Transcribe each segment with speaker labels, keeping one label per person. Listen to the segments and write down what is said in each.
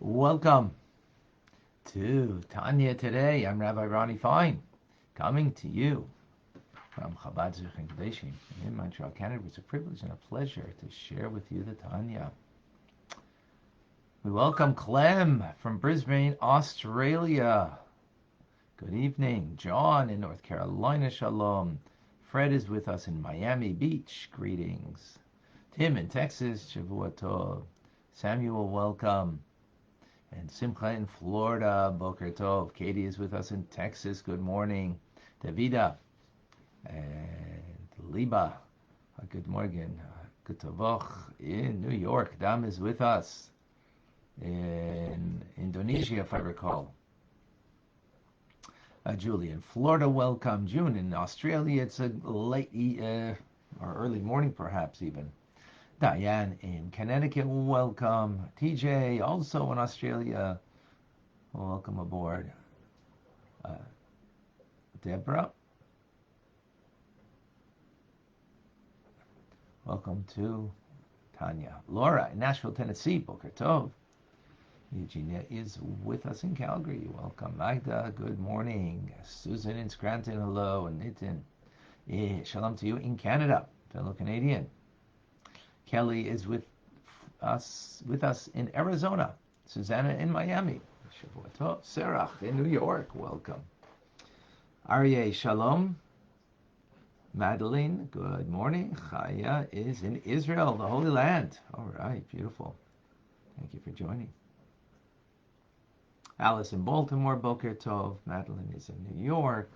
Speaker 1: Welcome to Tanya Today. I'm Rabbi Ronnie Fine, coming to you from Chabad in Montreal, Canada. It's a privilege and a pleasure to share with you the Tanya. We welcome Clem from Brisbane, Australia. Good evening. John in North Carolina, shalom. Fred is with us in Miami Beach. Greetings. Tim in Texas, Shavua Tov. Samuel, welcome. And Simcha in Florida, Boker Tov. Katie is with us in Texas. Good morning. Davida and Liba. Good morning. Good Tavoch in New York. Dam is with us in Indonesia, if I recall. Julie in Florida, welcome. June in Australia. It's a late or early morning, perhaps even. Diane in Connecticut, welcome. TJ, also in Australia, welcome aboard. Deborah, welcome to Tanya. Laura in Nashville, Tennessee, Boker Tov. Eugenia is with us in Calgary, welcome. Magda, good morning. Susan in Scranton, hello. And Nitin, shalom to you in Canada, fellow Canadian. Kelly is with us in Arizona. Susanna in Miami. Sarah in New York. Welcome. Aryeh, shalom. Madeline, good morning. Chaya is in Israel, the Holy Land. All right, beautiful. Thank you for joining. Alice in Baltimore, Boker Tov. Madeline is in New York.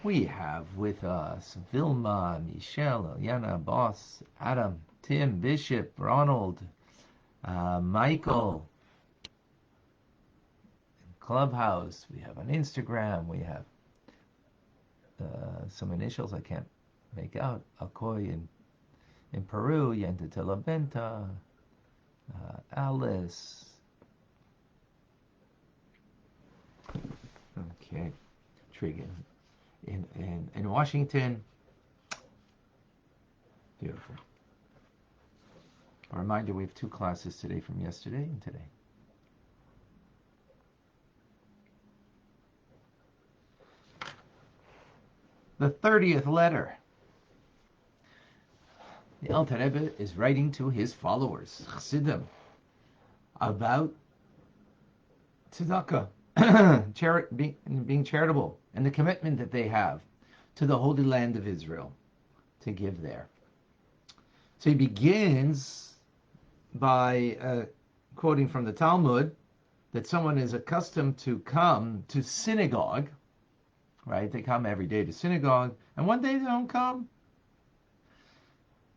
Speaker 1: We have with us Vilma, Michelle, Eliana, Boss, Adam, Tim, Bishop, Ronald, Michael, Clubhouse. We have on Instagram. We have some initials I can't make out. Alcoy in Peru, Yenta Telabenta, Alice. Okay, Trigan in Washington. Beautiful. A reminder, we have two classes today from yesterday and today. The 30th letter. The Alter Rebbe is writing to his followers, Chassidim, about tzedakah, being charitable, and the commitment that they have to the Holy Land of Israel to give there. So he begins by quoting from the Talmud that someone is accustomed to come to synagogue, right? They come every day to synagogue, and one day they don't come.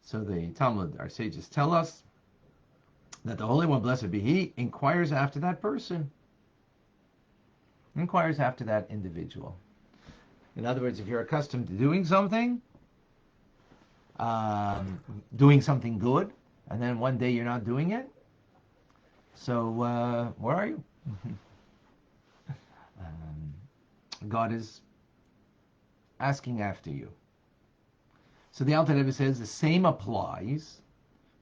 Speaker 1: So the Talmud, our sages tell us that the Holy One, blessed be He, inquires after that person, inquires after that individual. In other words, if you're accustomed to doing something good, and then one day you're not doing it, so where are you? God is asking after you. So the Alter Rebbe says the same applies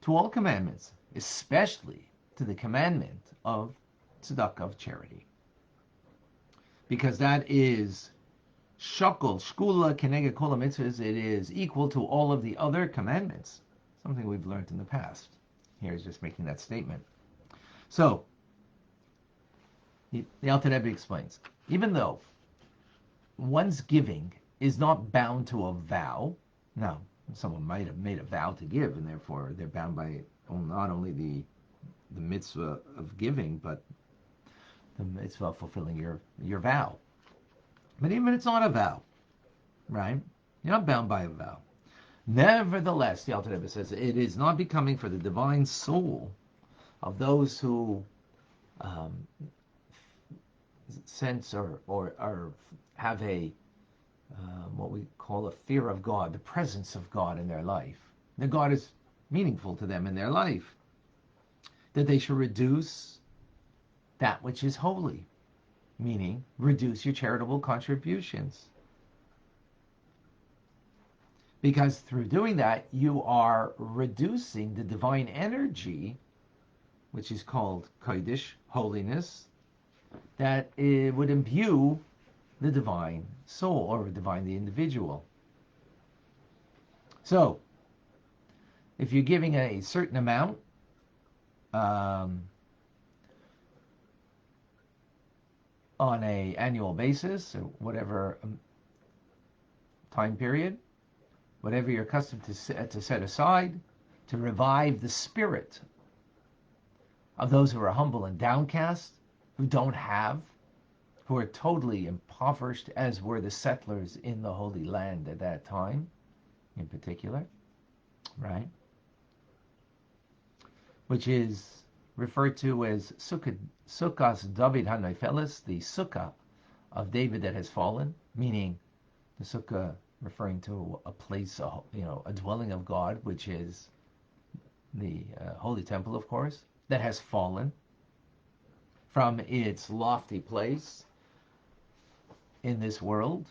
Speaker 1: to all commandments, especially to the commandment of tzedakah, of charity, because that is shakol shkula keneged kol mitzvahs. It is equal to all of the other commandments. Something we've learned in the past. Here is just making that statement. So, the Alter Rebbe explains, even though one's giving is not bound to a vow, now, someone might have made a vow to give, and therefore they're bound by not only the mitzvah of giving, but the mitzvah of fulfilling your vow. But even it's not a vow, right? You're not bound by a vow. Nevertheless, the Alter Rebbe says, it is not becoming for the divine soul of those who sense or have a what we call a fear of God, the presence of God in their life, that God is meaningful to them in their life, that they should reduce that which is holy, meaning reduce your charitable contributions. Because through doing that, you are reducing the divine energy which is called Kodesh, holiness, that it would imbue the divine soul, or divine the individual. So, if you're giving a certain amount, on a annual basis, or whatever time period, whatever you're accustomed to set aside, to revive the spirit of those who are humble and downcast, who don't have, who are totally impoverished, as were the settlers in the Holy Land at that time, in particular, right? Which is referred to as Sukkahs David HaNofeles, the Sukkah of David that has fallen, meaning the Sukkah referring to a place, a dwelling of God, which is the Holy Temple, of course, that has fallen from its lofty place in this world,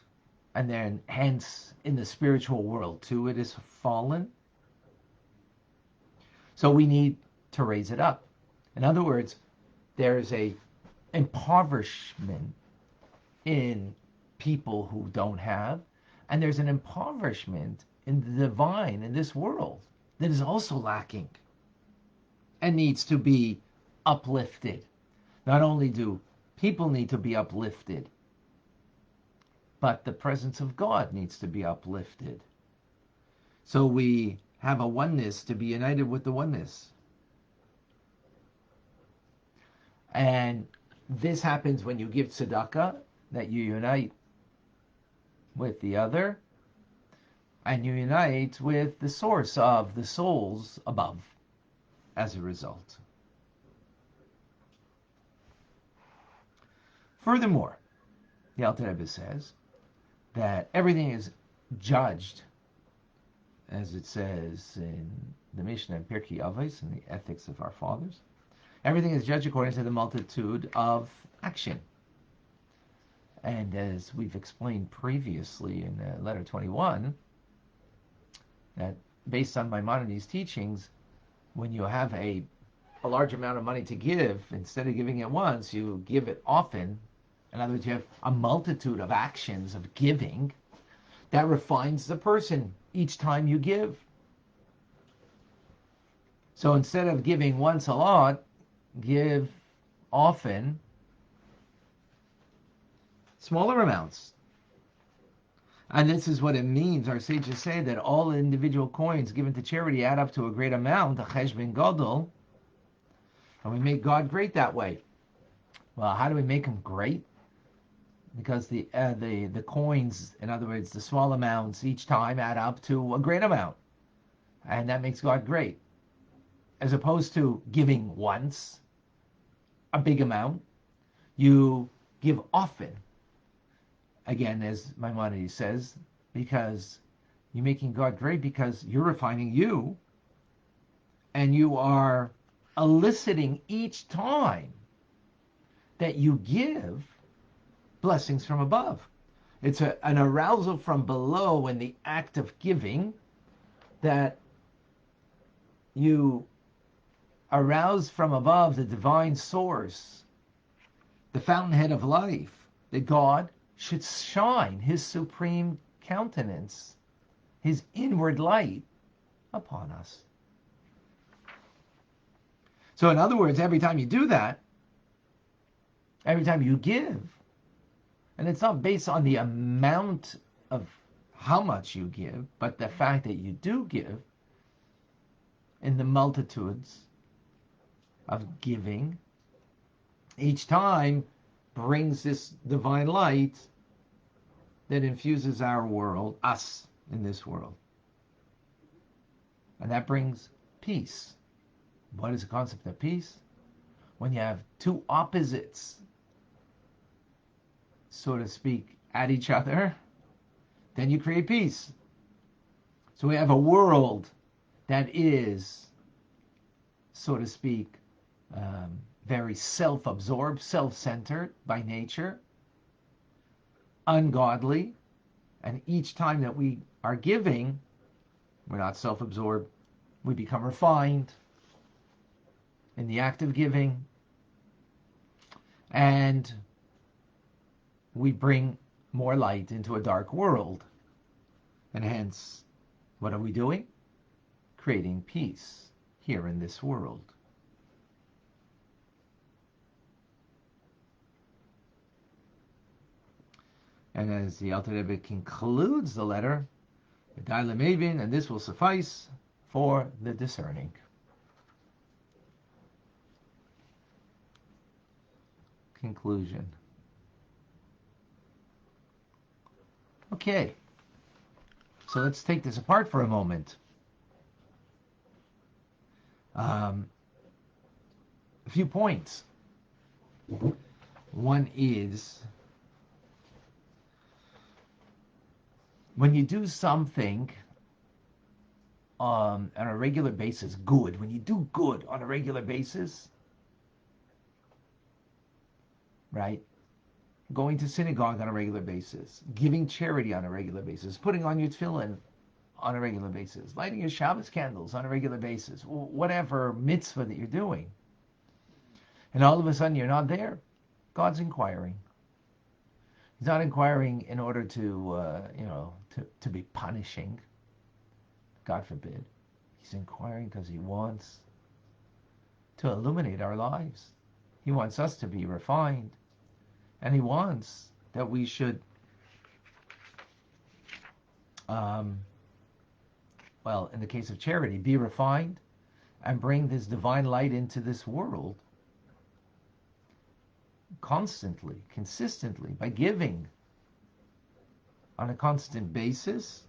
Speaker 1: and then hence in the spiritual world too it is fallen. So we need to raise it up. In other words, there is a impoverishment in people who don't have, and there's an impoverishment in the divine in this world that is also lacking and needs to be uplifted. Not only do people need to be uplifted, but the presence of God needs to be uplifted. So we have a oneness to be united with the oneness. And this happens when you give tzedakah, that you unite with the other, and you unite with the source of the souls above as a result. Furthermore, the Alter Rebbe says that everything is judged, as it says in the Mishnah and Pirkei Avos, in the Ethics of Our Fathers. Everything is judged according to the multitude of action. And as we've explained previously in letter 21, that based on Maimonides' teachings, when you have a large amount of money to give, instead of giving it once, you give it often. In other words, you have a multitude of actions of giving that refines the person each time you give. So instead of giving once a lot, give often smaller amounts. And this is what it means. Our sages say that all individual coins given to charity add up to a great amount, a cheshbon gadol, and we make God great that way. Well, how do we make him great? Because the coins, in other words, the small amounts each time add up to a great amount, and that makes God great. As opposed to giving once a big amount, you give often. Again, as Maimonides says, because you're making God great, because you're refining you, and you are eliciting each time that you give blessings from above. It's an arousal from below in the act of giving, that you arouse from above the divine source, the fountainhead of life, that God should shine his supreme countenance, his inward light upon us. So in other words, every time you do that, every time you give, and it's not based on the amount of how much you give, but the fact that you do give in the multitudes of giving, each time brings this divine light that infuses our world, us in this world. And that brings peace. What is the concept of peace? When you have two opposites, so to speak, at each other, then you create peace. So we have a world that is, so to speak, very self-absorbed, self-centered by nature, ungodly, and each time that we are giving, we're not self-absorbed, we become refined, in the act of giving, and we bring more light into a dark world. And hence, what are we doing? Creating peace here in this world. And as the Alter Rebbe concludes the letter, and this will suffice for the discerning. Conclusion. Okay, so let's take this apart for a moment. A few points. One is, when you do something on a regular basis, good, when you do good on a regular basis, right? Going to synagogue on a regular basis, giving charity on a regular basis, putting on your tefillin on a regular basis, lighting your Shabbos candles on a regular basis, whatever mitzvah that you're doing. And all of a sudden you're not there. God's inquiring. He's not inquiring in order to be punishing. God forbid. He's inquiring because he wants to illuminate our lives. He wants us to be refined. And he wants that we should, in the case of charity, be refined and bring this divine light into this world constantly, consistently, by giving on a constant basis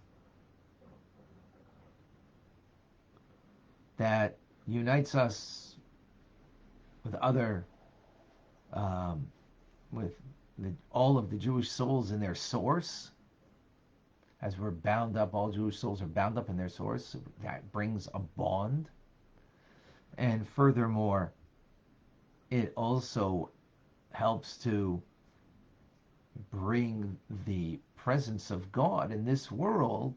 Speaker 1: that unites us with other, with all of the Jewish souls in their source. As we're bound up, all Jewish souls are bound up in their source. That brings a bond. And furthermore, it also helps to bring the presence of God in this world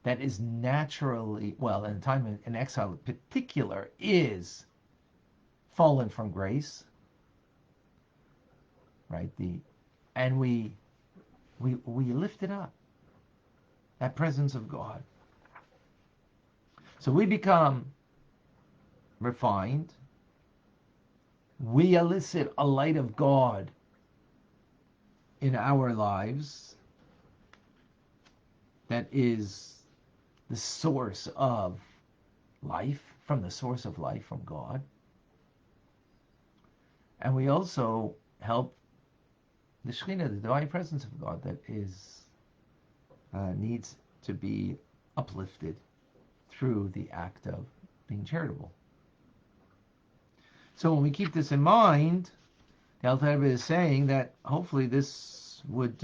Speaker 1: that is naturally, in a time in exile in particular, is fallen from grace, right? And we lift it up, that presence of God. So we become refined. We elicit a light of God in our lives that is the source of life, from the source of life, from God. And we also help the Shekhinah, the divine presence of God, that is needs to be uplifted through the act of being charitable. So when we keep this in mind, the Alter Rebbe is saying that hopefully this would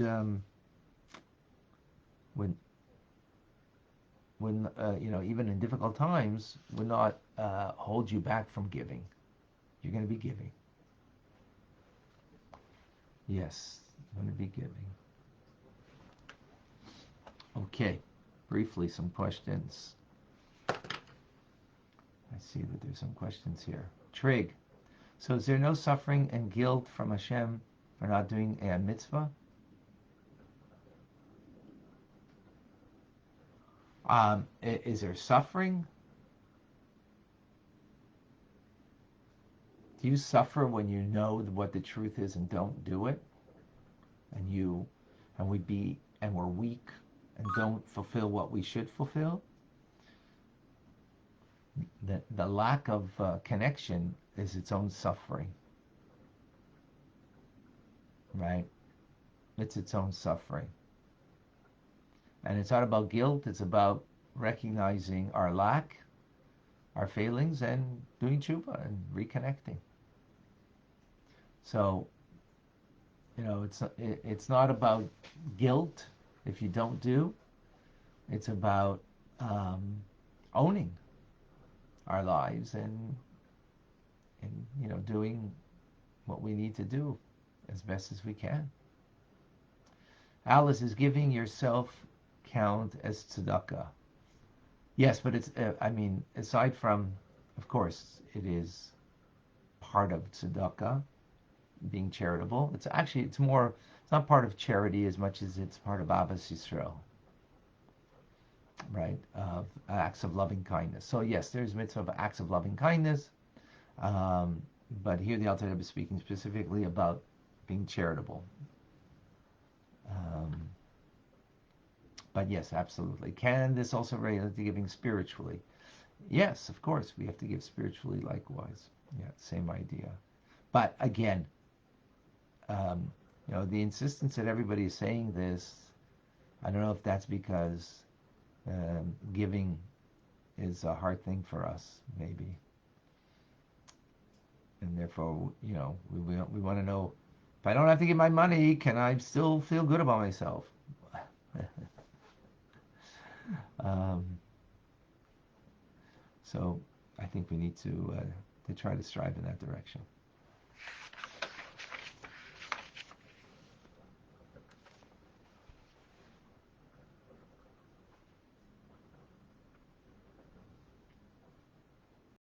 Speaker 1: even in difficult times, would not hold you back from giving. You're going to be giving. Yes, you're going to be giving. Okay, briefly some questions. I see that there's some questions here. Trig, so is there no suffering and guilt from Hashem for not doing a mitzvah? Is there suffering? Do you suffer when you know what the truth is and don't do it? And we're weak and don't fulfill what we should fulfill? The lack of connection is its own suffering, right? It's its own suffering. And it's not about guilt, it's about recognizing our lack, our failings, and doing tshuva and reconnecting. So, it's not about guilt if you don't do. It's about owning our lives and doing what we need to do as best as we can. Alice, is giving yourself count as tzedakah? Yes, but it's aside from, of course, it is part of tzedakah, being charitable. It's more, it's not part of charity as much as it's part of Ahavas Yisrael, right? Of acts of loving kindness. So yes, there's mitzvah of acts of loving kindness, but here the Alter Rebbe is speaking specifically about being charitable. But yes, absolutely. Can this also relate to giving spiritually? Yes, of course, we have to give spiritually likewise. Yeah, same idea. But again, the insistence that everybody is saying this, I don't know if that's because giving is a hard thing for us, maybe. And therefore, we want to know, if I don't have to give my money, can I still feel good about myself? So I think we need to try to strive in that direction.